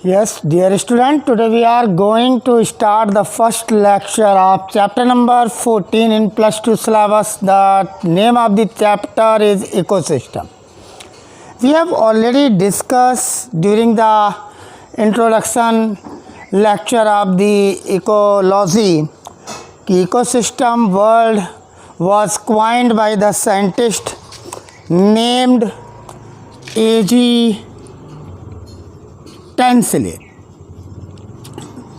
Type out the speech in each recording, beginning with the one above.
Yes, dear student, today we are going to start the first lecture of chapter number 14 in plus 2 syllabus. The name of the chapter is ecosystem. We have already discussed during the introduction lecture of the ecology. The ecosystem word was coined by the scientist named A.G. Tinsley.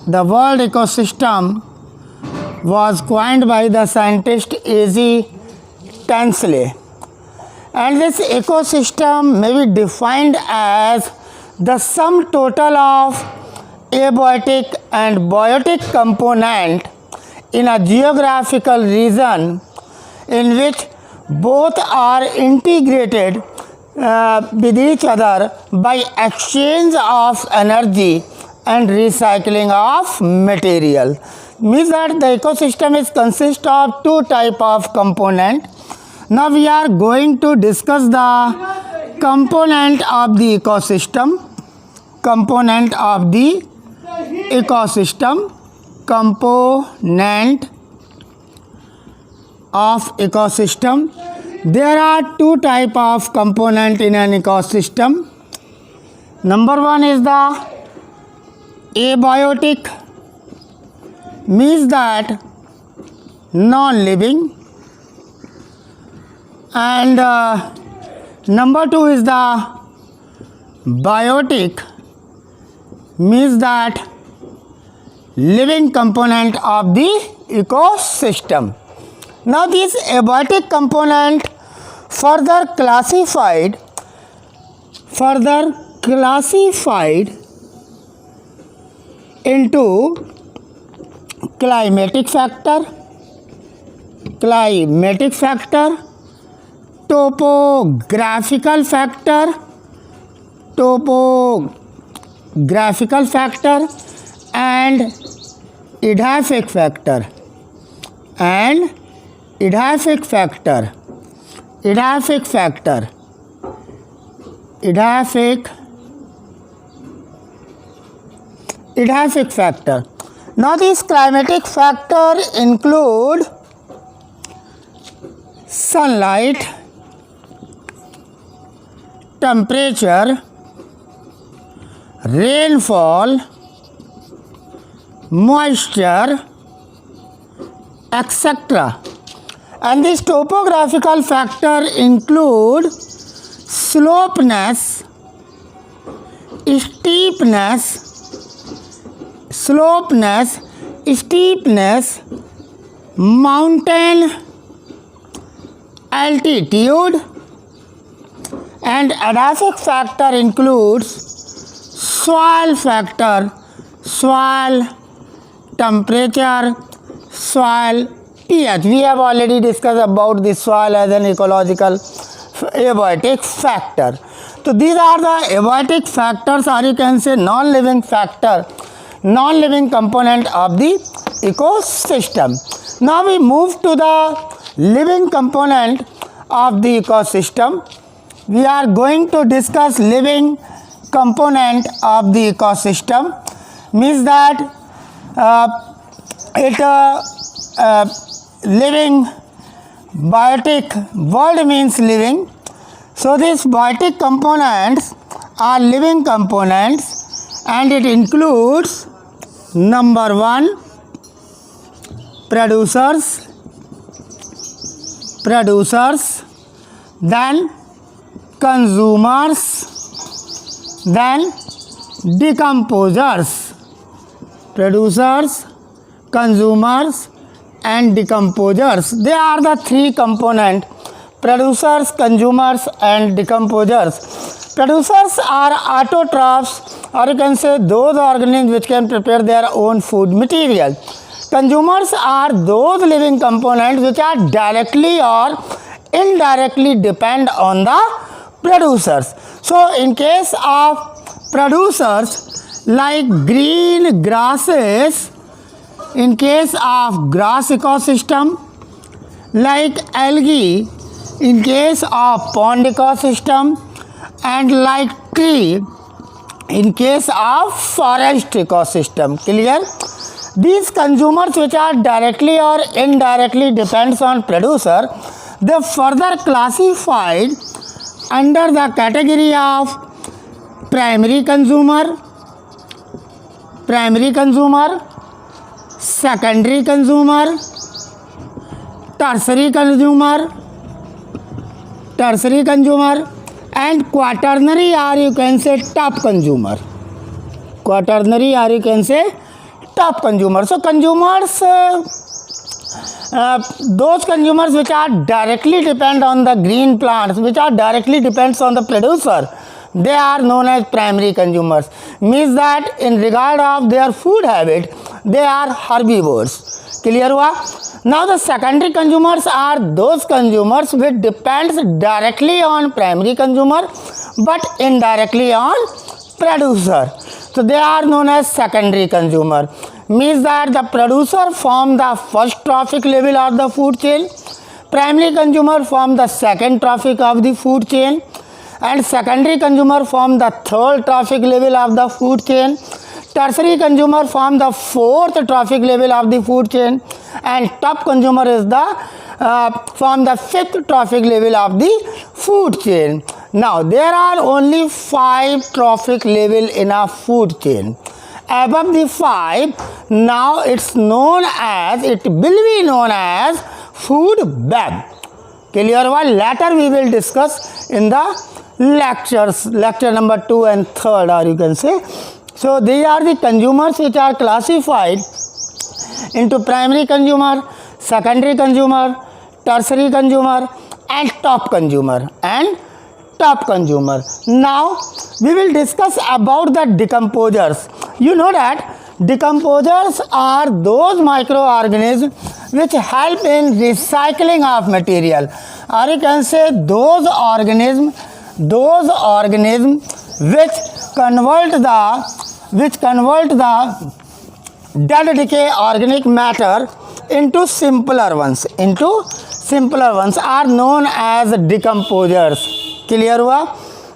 The word ecosystem was coined by the scientist A.G. Tinsley, and this ecosystem may be defined as the sum total of abiotic and biotic component in a geographical region in which both are integrated with each other by exchange of energy and recycling of material. Means that the ecosystem is consist of two type of component. Now we are going to discuss the component of the ecosystem. Component of the ecosystem. Component of ecosystem. There are two type of component in an ecosystem. Number one is the abiotic, means that non-living, and number two is the biotic, means that living component of the ecosystem. Now this abiotic component further classified into climatic factor, topographical factor, and edaphic factor. Edaphic factor. Now these climatic factor include sunlight, temperature, rainfall, moisture, etc. And this topographical factor include slopeness, steepness, mountain altitude, and edaphic factor includes soil temperature, soil pH. We have already discussed about the soil as an ecological abiotic factor. So these are the abiotic factors, or you can say non-living component of the ecosystem. Now we move to the living component of the ecosystem. We are going to discuss living component of the ecosystem. Means that living, biotic, word means living. So these biotic components are living components, and it includes number one, producers, then consumers, then decomposers. Producers, consumers, and decomposers. They are the three component: producers, consumers, and decomposers. Producers are autotrophs, or you can say those organisms which can prepare their own food material. Consumers are those living components which are directly or indirectly depend on the producers. So in case of producers, like green grasses, in case of grass ecosystem, like algae in case of pond ecosystem, and like tree in case of forest ecosystem. Clear? These consumers which are directly or indirectly depends on producer, they further classified under the category of primary consumer, secondary consumer, tertiary consumer and quaternary, or you can say top consumer. Quaternary, or you can say top consumer. So consumers, those consumers which are directly depend on the green plants, which are directly depends on the producer, they are known as primary consumers. Means that in regard of their food habit, they are herbivores. Clear हुआ? Now the secondary consumers are those consumers which depends directly on primary consumer but indirectly on producer. So they are known as secondary consumer. Means that the producer form the first trophic level of the food chain, primary consumer form the second trophic of the food chain, and secondary consumer form the third trophic level of the food chain, tertiary consumer form the fourth trophic level of the food chain, and top consumer is the form the fifth trophic level of the food chain. Now there are only 5 trophic level in a food chain. Above the 5, now it will be known as food web. Clear? One later we will discuss in the lecture number 2 and 3rd, or you can say. So these are the consumers which are classified into primary consumer, secondary consumer, tertiary consumer and top consumer. Now we will discuss about the decomposers. You know that decomposers are those microorganisms which help in recycling of material, or you can say those organisms which convert the dead decay organic matter into simpler ones are known as decomposers. Clear हुआ?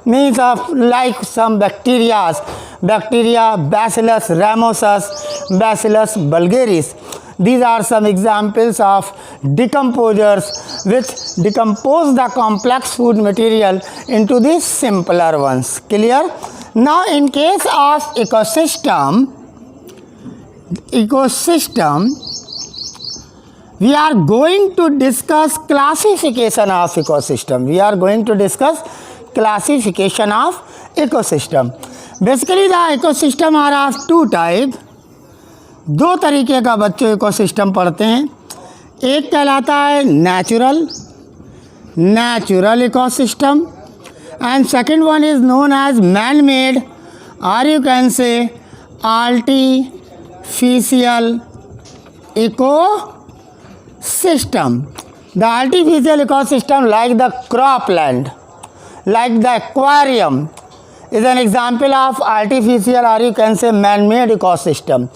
Means of like some bacteria, Bacillus ramosus, Bacillus vulgaris. These are some examples of decomposers which decompose the complex food material into the simpler ones. Clear? Now in case of ecosystem, we are going to discuss classification of ecosystem. Basically the ecosystem are of 2 type. 2 तरीके का बच्चों ecosystem पढ़ते हैं. एक कहलाता है natural ecosystem, and second one is known as man-made, or you can say artificial ecosystem. The artificial ecosystem like the cropland, like the aquarium is an example of artificial, or you can say man-made ecosystem.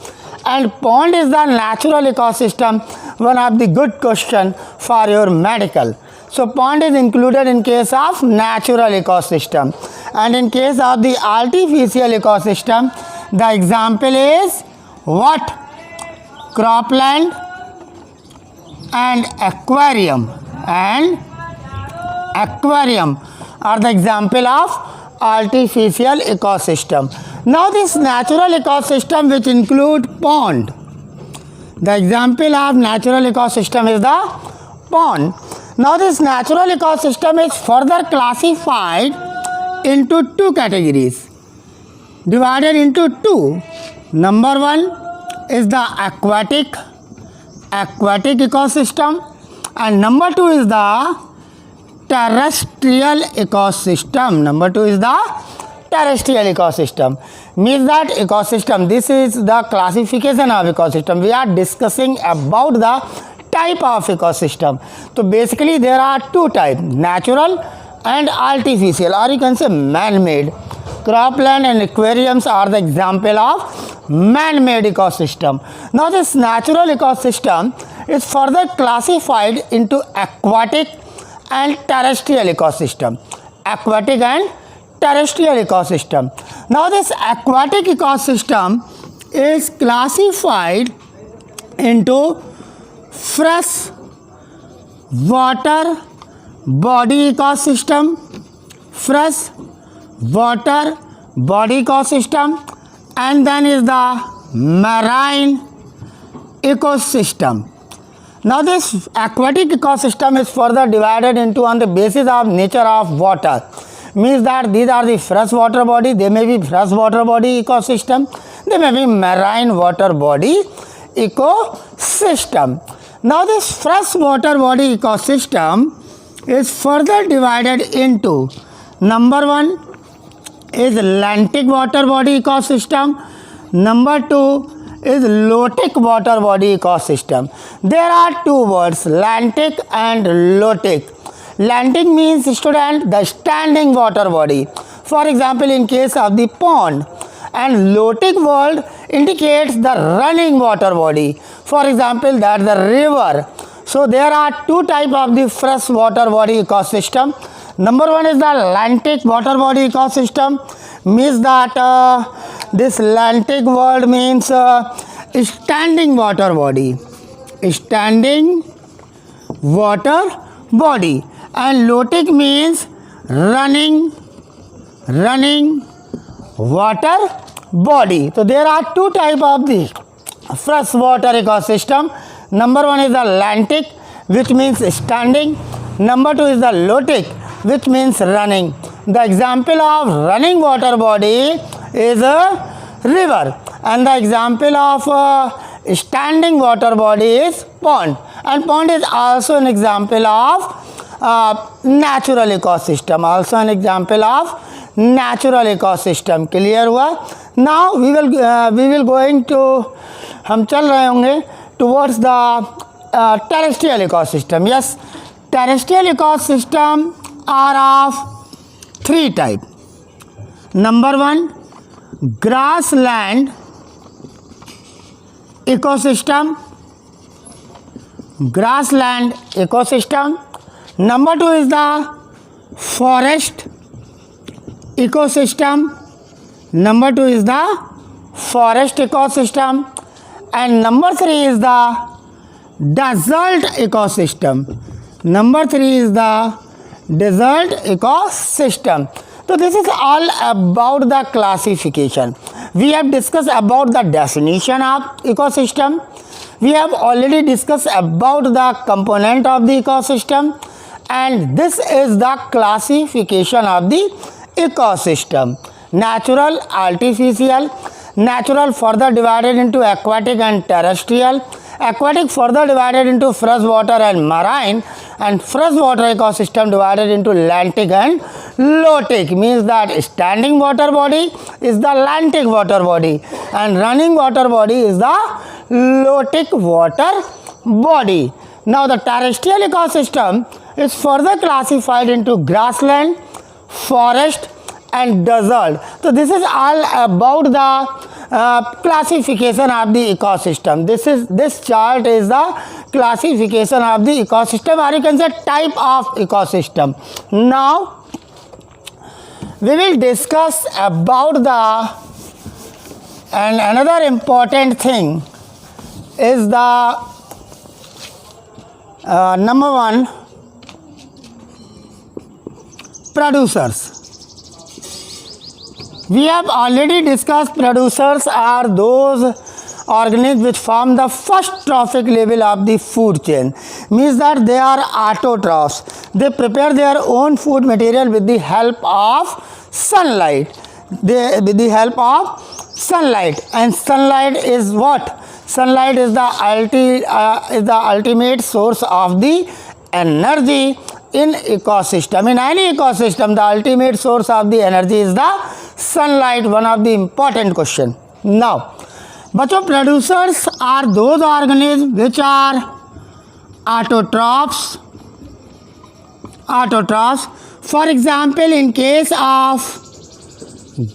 And pond is the natural ecosystem, one of the good question for your medical. So pond is included in case of natural ecosystem, and in case of the artificial ecosystem, the example is what? Cropland and aquarium are the example of artificial ecosystem. Now this natural ecosystem which include pond, the example of natural ecosystem is the pond. Now this natural ecosystem is further classified into 2 categories, divided into 2. Number 1 is the aquatic ecosystem, and number 2 is the terrestrial ecosystem. Means that ecosystem, this is the classification of ecosystem. We are discussing about the type of ecosystem. So basically there are 2 types, natural and artificial, or you can say man-made. Cropland and aquariums are the example of man-made ecosystem. Now this natural ecosystem is further classified into aquatic and terrestrial ecosystem. terrestrial ecosystem. Now this aquatic ecosystem is classified into fresh water body ecosystem, fresh water body ecosystem, and then is the marine ecosystem. Now this aquatic ecosystem is further divided into on the basis of nature of water. Means that these are the fresh water body, they may be fresh water body ecosystem, they may be marine water body ecosystem. Now this fresh water body ecosystem is further divided into, number 1 is Atlantic water body ecosystem, number 2 is Lotic water body ecosystem. There are two words, Atlantic and Lotic. Atlantic means, student, the standing water body, for example in case of the pond, and Lotic word indicates the running water body, for example that the river. So there are two types of the fresh water body ecosystem. Number 1 is the Atlantic water body ecosystem, means that this Atlantic word means standing water body, standing water body, and Lotic means running water body. So there are two types of the fresh water ecosystem. Number 1 is the Atlantic, which means standing. Number 2 is the Lotic, which means running. The example of running water body is a river, and the example of standing water body is pond, and pond is also an example of natural ecosystem, also an example of natural ecosystem. Clear हुआ? Now we will going to, हम चल रहे होंगे towards the terrestrial ecosystem. Yes, terrestrial ecosystem are of three types. Number 1, grassland ecosystem, grassland ecosystem. Number 2 is the forest ecosystem. Number 2 is the forest ecosystem, and number 3 is the desert ecosystem. Number 3 is the desert ecosystem. So this is all about the classification. We have discussed about the definition of ecosystem. We have already discussed about the component of the ecosystem, and this is the classification of the ecosystem. Natural, artificial. Natural further divided into aquatic and terrestrial. Aquatic further divided into freshwater and marine, and freshwater ecosystem divided into Atlantic and Lotic, means that standing water body is the Atlantic water body and running water body is the Lotic water body. Now the terrestrial ecosystem is further classified into grassland, forest and desert. So this is all about the classification of the ecosystem. This chart is the classification of the ecosystem, or you can say type of ecosystem. Now we will discuss about the, and another important thing is the number 1, producers. We have already discussed producers are those organisms which form the first trophic level of the food chain. Means that they are autotrophs. They prepare their own food material with the help of sunlight. With the help of sunlight, and sunlight is what? Sunlight is the ultimate source of the energy in ecosystem. In any ecosystem, the ultimate source of the energy is the sunlight. One of the important question. Now, बच्चों, producers are those organisms which are autotrophs. For example, in case of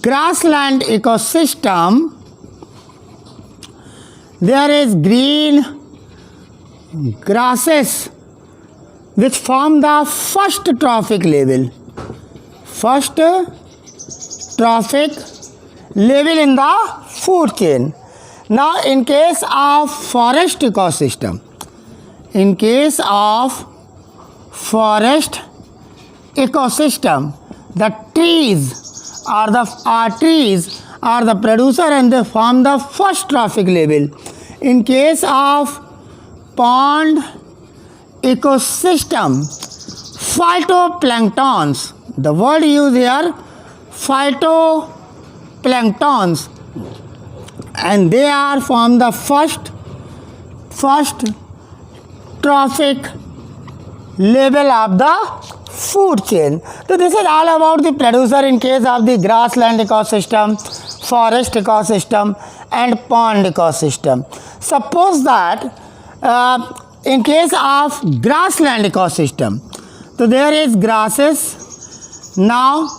grassland ecosystem, there is green grasses which form the first trophic level. First trophic level in the food chain. Now, in case of forest ecosystem, the trees are the producer and they form the first trophic level. In case of pond ecosystem, phytoplanktons, the word used here, phytoplanktons, and they are from the first trophic level of the food chain. So this is all about the producer in case of the grassland ecosystem, forest ecosystem and pond ecosystem. Suppose that in case of grassland ecosystem, so there is grasses. Now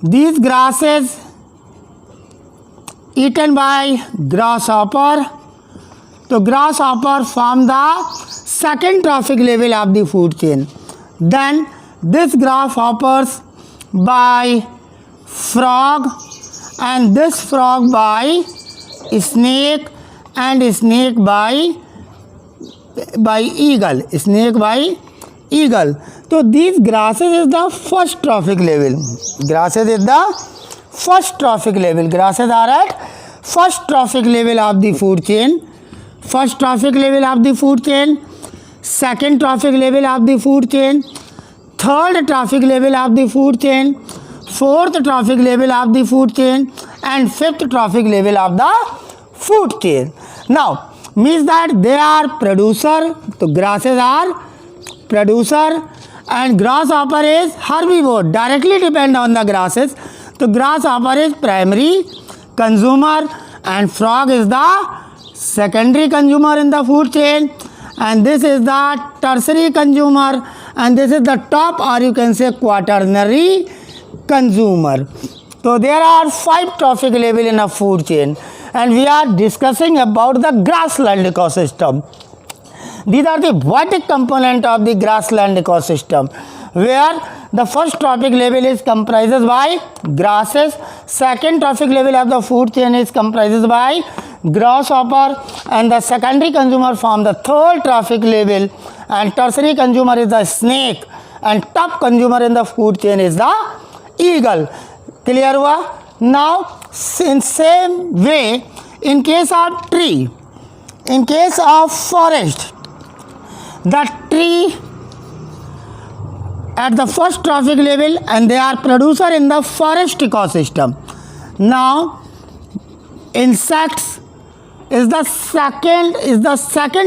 these grasses eaten by grasshopper. So grasshopper form the second trophic level of the food chain. Then this grasshoppers by frog, and this frog by snake, and snake by eagle. So these grasses is the first trophic level. Grasses are at first trophic level of the food chain. First trophic level of the food chain, second trophic level of the food chain, third trophic level of the food chain, fourth trophic level of the food chain, and fifth trophic level of the food chain. Now, means that they are producer, so grasses are producer, and grasshopper is herbivore, directly depend on the grasses. So grasshopper is primary consumer and frog is the secondary consumer in the food chain, and this is the tertiary consumer, and this is the top, or you can say quaternary consumer. So there are 5 trophic level in a food chain, and we are discussing about the grassland ecosystem. These are the vertic component of the grassland ecosystem, where the first trophic level is comprises by grasses, second trophic level of the food chain is comprises by grasshopper, and the secondary consumer form the third trophic level, and tertiary consumer is the snake, and top consumer in the food chain is the eagle. Clear हुआ? Now in same way, in case of tree, in case of forest, the tree at the first trophic level, and they are producer in the forest ecosystem. Now insects is the second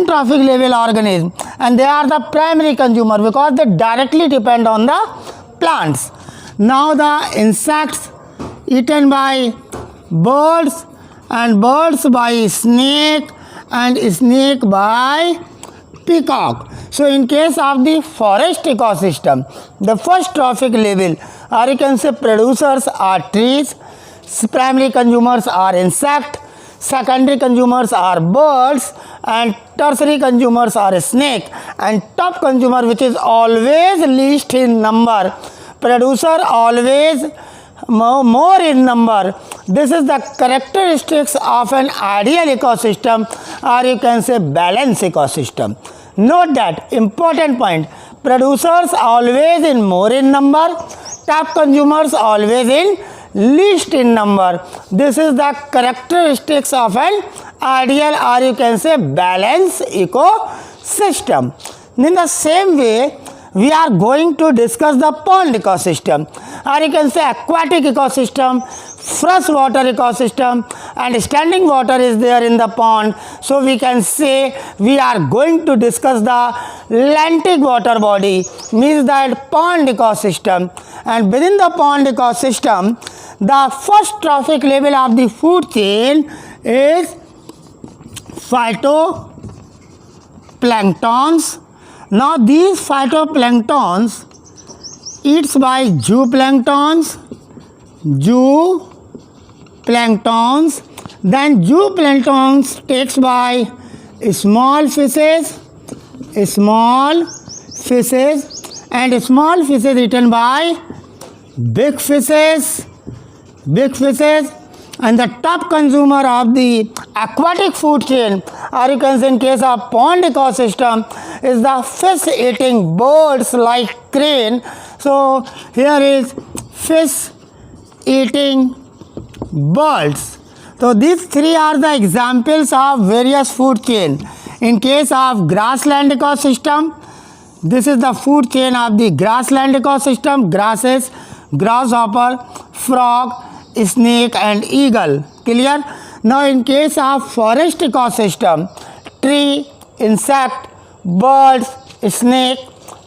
trophic level organism, and they are the primary consumer because they directly depend on the plants. Now the insects eaten by birds, and birds by snake, and snake by peacock. So in case of the forest ecosystem, the first trophic level, or you can say producers are trees, primary consumers are insect, secondary consumers are birds, and tertiary consumers are snake, and top consumer, which is always least in number, producer always more in number. This is the characteristics of an ideal ecosystem, or you can say balanced ecosystem. Note that important point, producers always in more in number, top consumers always in least in number. This is the characteristics of an ideal, or you can say balanced ecosystem. In the same way, we are going to discuss the pond ecosystem, or you can say aquatic ecosystem, freshwater ecosystem, and standing water is there in the pond. So we can say we are going to discuss the lentic water body, means that pond ecosystem. And within the pond ecosystem, the first trophic level of the food chain is phytoplanktons. Now these phytoplanktons eats by zooplanktons, then zooplanktons takes by small fishes, and small fishes eaten by big fishes, big fishes, and the top consumer of the aquatic food chain, or you can say in case of pond ecosystem, is the fish eating birds like crane. So here is fish eating birds. So these three are the examples of various food chain. In case of grassland ecosystem, this is the food chain of the grassland ecosystem: grasses, grasshopper, frog, snake and eagle. Clear? Now in case of forest ecosystem, tree, insect, birds, snake,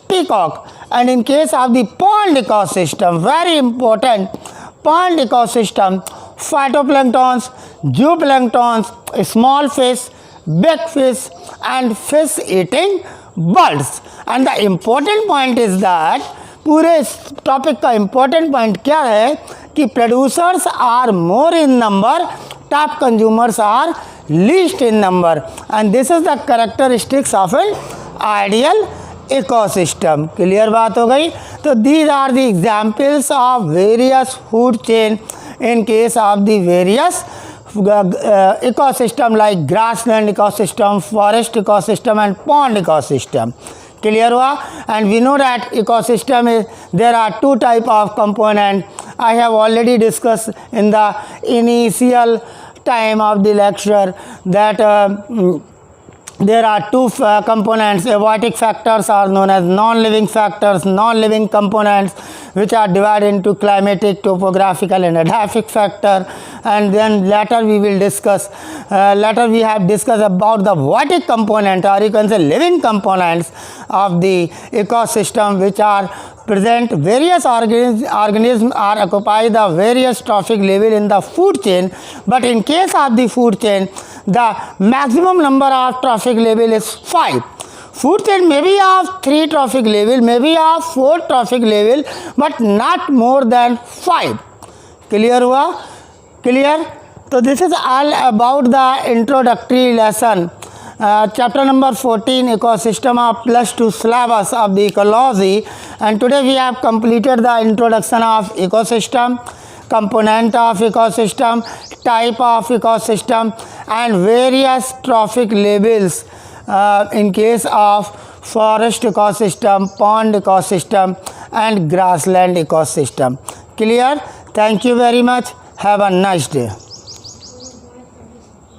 peacock. And in case of the pond ecosystem, very important, pond ecosystem, phytoplanktons, zooplanktons, small fish, big fish and fish eating birds. And the important point is that पूरे topic का important point क्या है कि producers are more in number, top consumers are least in number, and this is the characteristics of an ideal ecosystem. Clear बात हो गई. तो these are the examples of various food chain in case of the various ecosystem like grassland ecosystem, forest ecosystem and pond ecosystem. Clear हुआ. And we know that ecosystem is, there are two type of component. I have already discussed in the initial time of the lecture that there are two components. Abiotic factors are known as non-living factors, non-living components, which are divided into climatic, topographical and edaphic factor. And then later we will discuss, later we have discussed about the abiotic component, or you can say living components of the ecosystem, which are present. Various organisms are occupy the various trophic level in the food chain, but in case of the food chain, the maximum number of trophic level is 5. Food chain may be of 3 trophic level, may be of 4 trophic level, but not more than 5. Clear हुआ? Clear? So this is all about the introductory lesson. Chapter number 14, ecosystem of +2 syllabus of the ecology, and today we have completed the introduction of ecosystem, component of ecosystem, type of ecosystem and various trophic levels in case of forest ecosystem, pond ecosystem and grassland ecosystem. Clear? Thank you very much. Have a nice day.